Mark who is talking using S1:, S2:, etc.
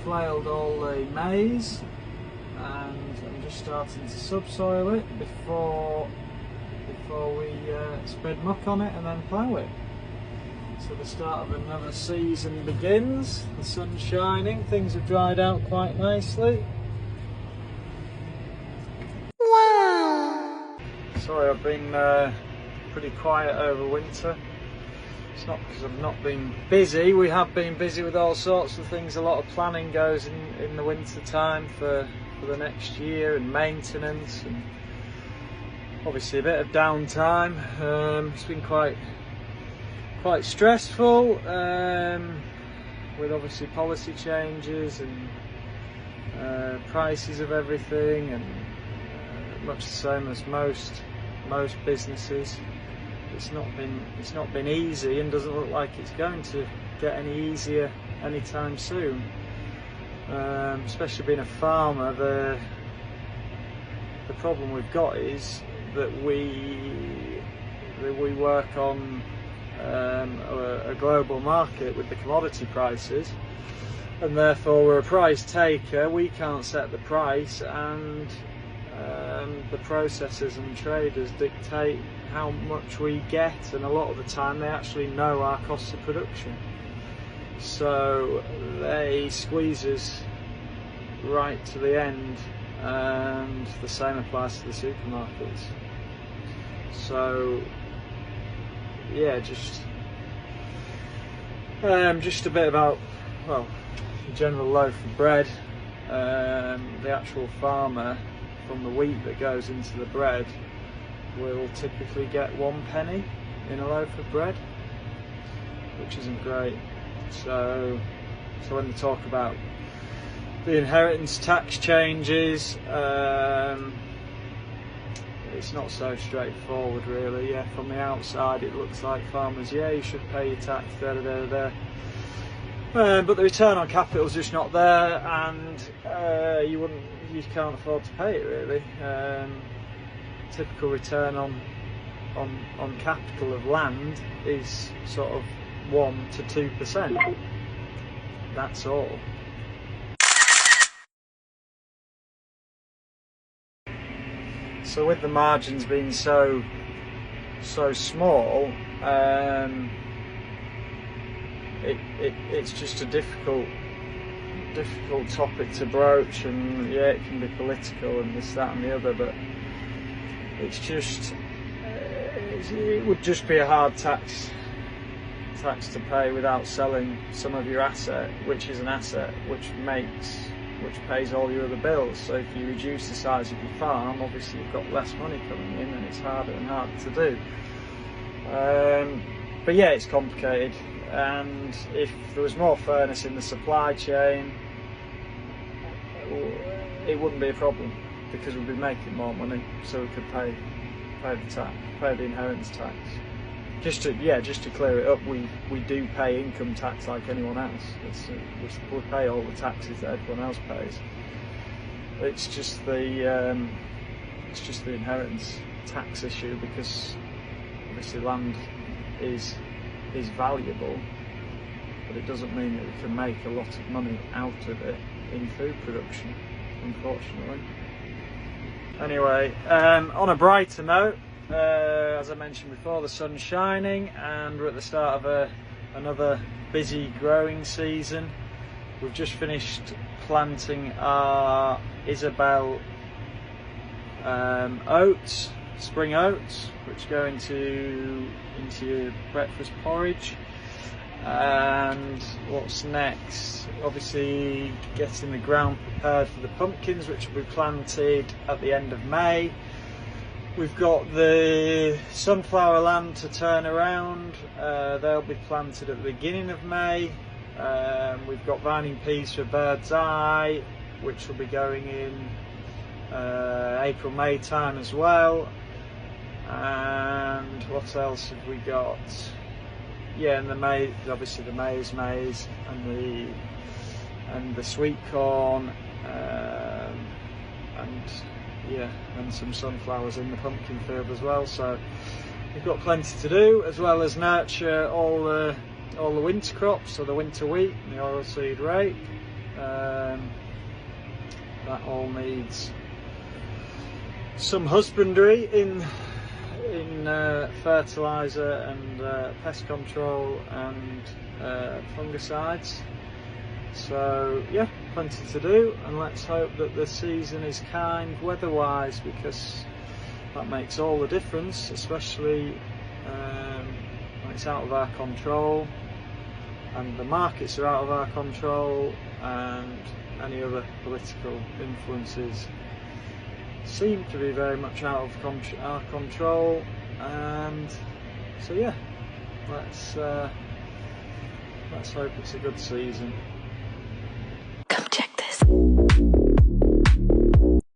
S1: flailed all the maize and I'm just starting to subsoil it before we spread muck on it and then plough it. So the start of another season begins, the sun's shining, things have dried out quite nicely. Wow! Sorry, I've been pretty quiet over winter. It's not because I've not been busy, we have been busy with all sorts of things. A lot of planning goes in the winter time for the next year, and maintenance, and obviously a bit of downtime. It's been quite stressful with obviously policy changes and prices of everything, and much the same as most businesses. It's not been easy, and doesn't look like it's going to get any easier anytime soon. Especially being a farmer, the problem we've got is that we work on a global market with the commodity prices, and therefore we're a price taker. We can't set the price, and the processors and traders dictate how much we get, and a lot of the time they actually know our costs of production, so they squeeze us right to the end, and the same applies to the supermarkets. So yeah, just a bit about, well, the general loaf of bread. The actual farmer, from the wheat that goes into the bread, will typically get 1 penny in a loaf of bread, which isn't great. So when they talk about the inheritance tax changes, it's not so straightforward really. Yeah, from the outside it looks like farmers, yeah, you should pay your tax, but the return on capital is just not there, and you can't afford to pay it really. Typical return on capital of land is sort of 1 to 2%. That's all. So with the margins being so small, it's just a difficult topic to broach, and yeah, it can be political and this, that and the other, but it's just it would just be a hard tax to pay without selling some of your asset, which is an asset which pays all your other bills. So if you reduce the size of your farm, obviously you've got less money coming in, and it's harder and harder to do. But yeah, it's complicated, and if there was more fairness in the supply chain, it wouldn't be a problem, because we'd be making more money, so we could pay the inheritance tax. Just to clear it up, we do pay income tax like anyone else. We pay all the taxes that everyone else pays. It's just the inheritance tax issue, because obviously land is valuable, but it doesn't mean that we can make a lot of money out of it in food production, unfortunately. Anyway, on a brighter note, as I mentioned before, the sun's shining, and we're at the start of another busy growing season. We've just finished planting our Isabelle oats, spring oats, which go into your breakfast porridge. And what's next? Obviously getting the ground prepared for the pumpkins, which will be planted at the end of May. We've got the sunflower land to turn around. They'll be planted at the beginning of May. We've got vining peas for bird's eye, which will be going in April, May time as well. And what else have we got? Yeah, and the maize, obviously the maize, and the sweet corn, and some sunflowers in the pumpkin field as well. So we've got plenty to do, as well as nurture all the winter crops, so the winter wheat and the oilseed rape. That all needs some husbandry in fertiliser and pest control and fungicides. So yeah, plenty to do, and let's hope that the season is kind weather-wise, because that makes all the difference, especially when it's out of our control and the markets are out of our control and any other political influences seem to be very much out of our control. And so yeah, let's hope it's a good season.